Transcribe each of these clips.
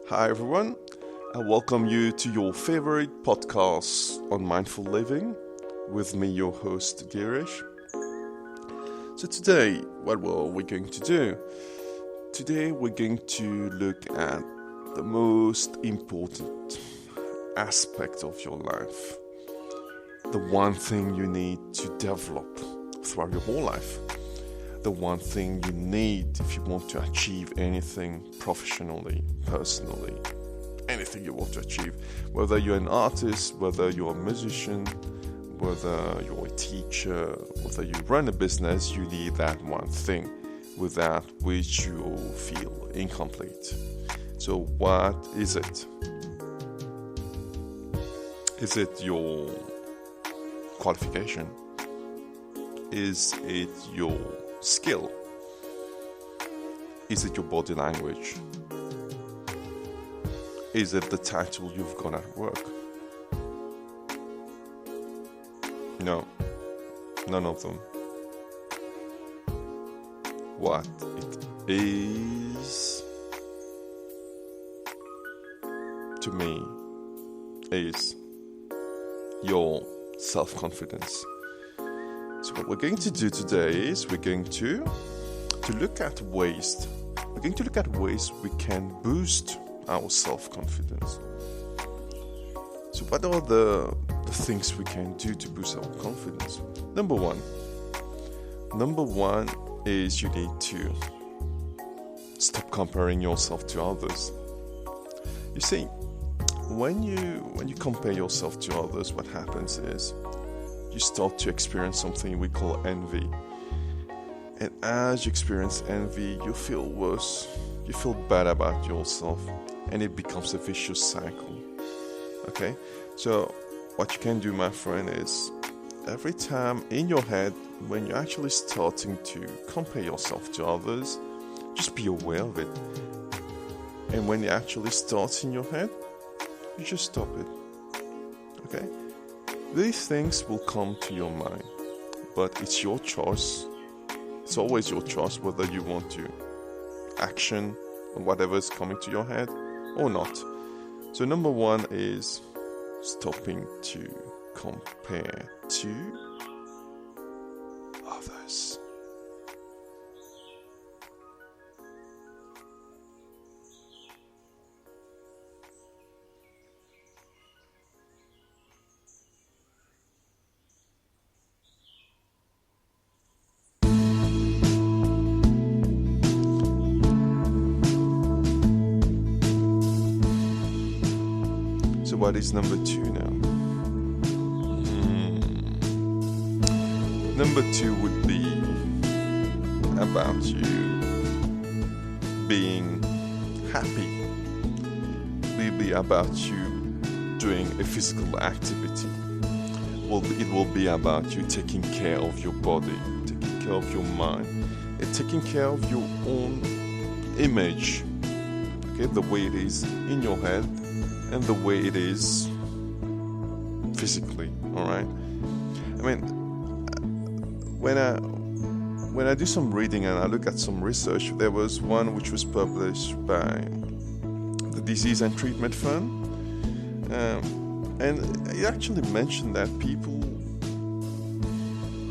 Hi everyone, I welcome you to your favorite podcast on mindful living with me, your host Girish. So today, what are we going to do? Today we're going to look at the most important aspect of your life. The one thing you need to develop throughout your whole life. The one thing you need if you want to achieve anything professionally, personally, anything you want to achieve. Whether you're an artist, whether you're a musician, whether you're a teacher, whether you run a business, you need that one thing without which you will feel incomplete. So what is it? Is it your qualification? Is it your skill? Is it your body language? Is it the title you've got at work? No, none of them. What it is to me is your self-confidence. So what we're going to do today is we're going to look at ways. We're going to look at ways we can boost our self-confidence. So what are the things we can do to boost our confidence? Number one is you need to stop comparing yourself to others. You see, when you compare yourself to others, what happens is you start to experience something we call envy. And as you experience envy, you feel worse, you feel bad about yourself, and it becomes a vicious cycle. Okay? So what you can do, my friend, is every time in your head, when you're actually starting to compare yourself to others, just be aware of it. And when it actually starts in your head, you just stop it. Okay? These things will come to your mind, but it's your choice. It's always your choice whether you want to action on whatever is coming to your head or not. So number one is stopping to compare to others. So what is number two now? Number two would be about you being happy. Will be about you doing a physical activity. It will be about you taking care of your body, taking care of your mind, and taking care of your own image. Okay, the way it is in your head and the way it is physically. All right. I mean, when I do some reading and I look at some research, there was one which was published by the Disease and Treatment Fund, and it actually mentioned that people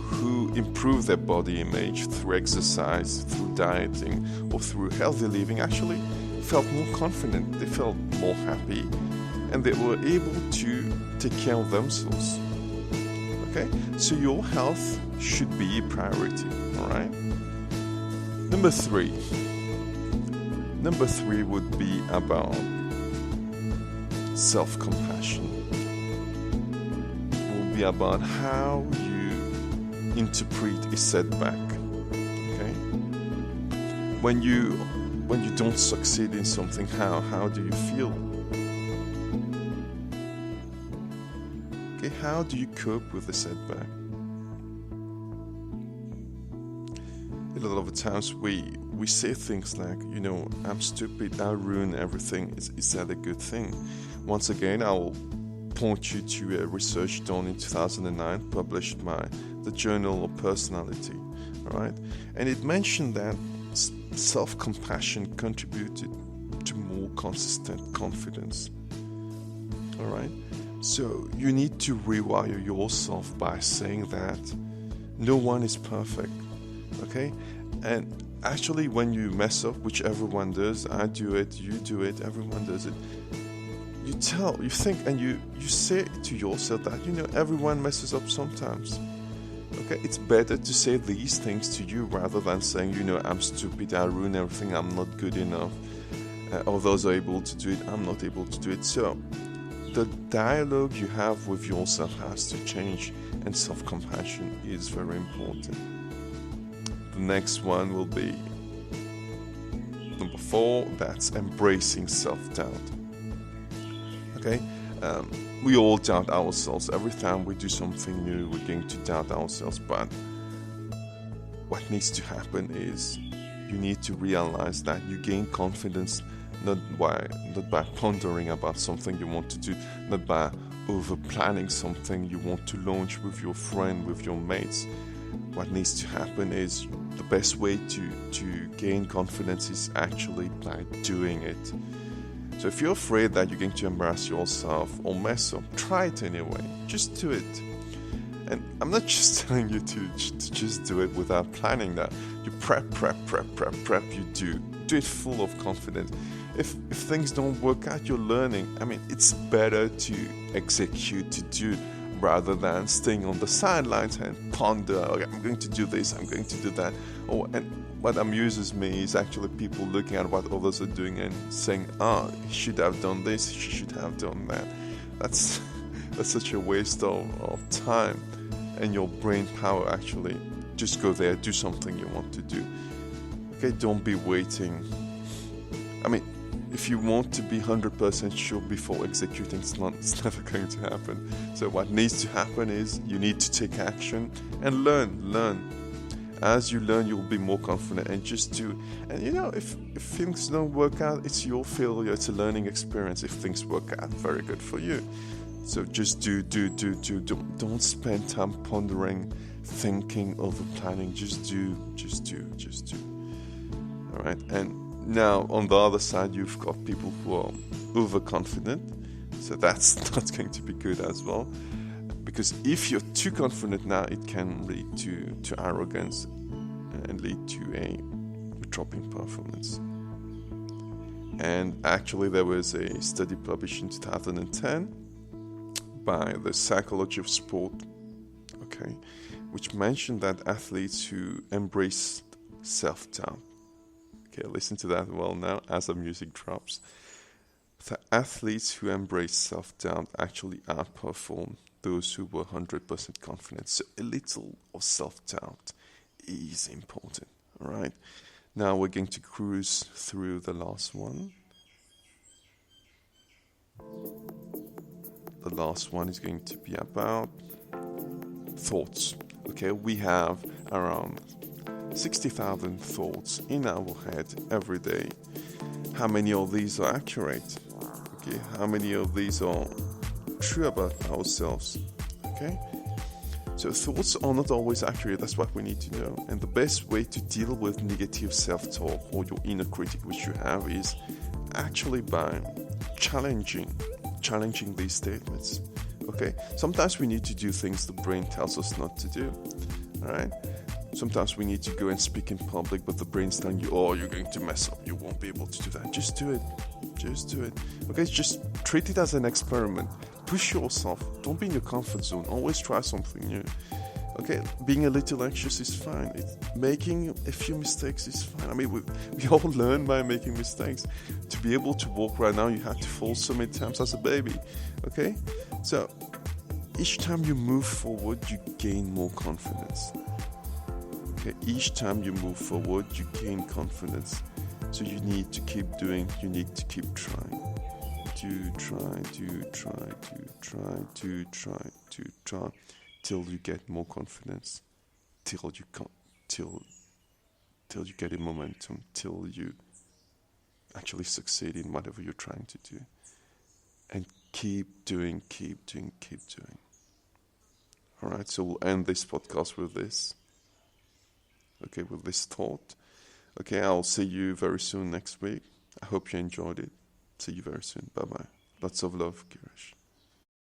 who improve their body image through exercise, through dieting, or through healthy living actually felt more confident, they felt more happy, and they were able to take care of themselves. Okay, so your health should be a priority, all right? Number three would be about self-compassion. It will be about how you interpret a setback, okay? When you don't succeed in something, how do you feel? Okay, how do you cope with the setback? A lot of the times we say things like, I'm stupid, I ruin everything. Is that a good thing? Once again, I'll point you to a research done in 2009, published by the Journal of Personality, all right? And it mentioned that self-compassion contributed to more consistent confidence. All right? So you need to rewire yourself by saying that no one is perfect, okay? And actually, when you mess up, which everyone does, I do it, you do it, everyone does it, you think, and you say to yourself that, everyone messes up sometimes. Okay, it's better to say these things to you rather than saying, I'm stupid, I ruin everything, I'm not good enough. Others are able to do it, I'm not able to do it. So the dialogue you have with yourself has to change, and self-compassion is very important. The next one will be number 4, that's embracing self-doubt. Okay, we all doubt ourselves. Every time we do something new, we're going to doubt ourselves. But what needs to happen is you need to realize that you gain confidence not by pondering about something you want to do, not by over planning something you want to launch with your friend, with your mates. What needs to happen is the best way to gain confidence is actually by doing it. So if you're afraid that you're going to embarrass yourself or mess up, try it anyway. Just do it. And I'm not just telling you to just do it without planning that. You prep, you do. Do it full of confidence. If things don't work out, you're learning. It's better to execute, to do, rather than staying on the sidelines and ponder, okay, I'm going to do this, I'm going to do that. And what amuses me is actually people looking at what others are doing and saying, he should have done this, she should have done that. That's such a waste of time and your brain power. Actually, just go there, do something you want to do. Okay, don't be waiting. If you want to be 100% sure before executing, it's never going to happen. So what needs to happen is you need to take action and learn. As you learn, you'll be more confident, and just do. And if things don't work out, it's your failure. It's a learning experience. If things work out, very good for you. So just do. Don't spend time pondering, thinking, over planning. Just do. All right. And now, on the other side, you've got people who are overconfident. So that's not going to be good as well. Because if you're too confident now, it can lead to arrogance and lead to a drop in performance. And actually, there was a study published in 2010 by the Psychology of Sport, okay, which mentioned that athletes who embrace self-doubt. Okay, listen to that well now as the music drops. The athletes who embrace self-doubt actually outperform those who were 100% confident. So a little of self-doubt is important, all right? Now we're going to cruise through the last one. The last one is going to be about thoughts. Okay, we have around 60,000 thoughts in our head every day. How many of these are accurate? Okay, how many of these are true about ourselves? Okay, so thoughts are not always accurate. That's what we need to know. And the best way to deal with negative self-talk or your inner critic, which you have, is actually by challenging these statements. Okay, sometimes we need to do things the brain tells us not to do. All right. Sometimes we need to go and speak in public, but the brain's telling you, you're going to mess up. You won't be able to do that. Just do it. Okay, just treat it as an experiment. Push yourself. Don't be in your comfort zone. Always try something new. Okay, being a little anxious is fine. Making a few mistakes is fine. We all learn by making mistakes. To be able to walk right now, you had to fall so many times as a baby. Okay, so each time you move forward, you gain more confidence. Okay, each time you move forward, you gain confidence. So you need to keep doing, you need to keep trying. Try till you get more confidence, till you get a momentum, till you actually succeed in whatever you're trying to do. And keep doing. All right, so we'll end this podcast with this. Okay, with this thought. Okay, I'll see you very soon next week. I hope you enjoyed it. See you very soon. Bye bye. Lots of love.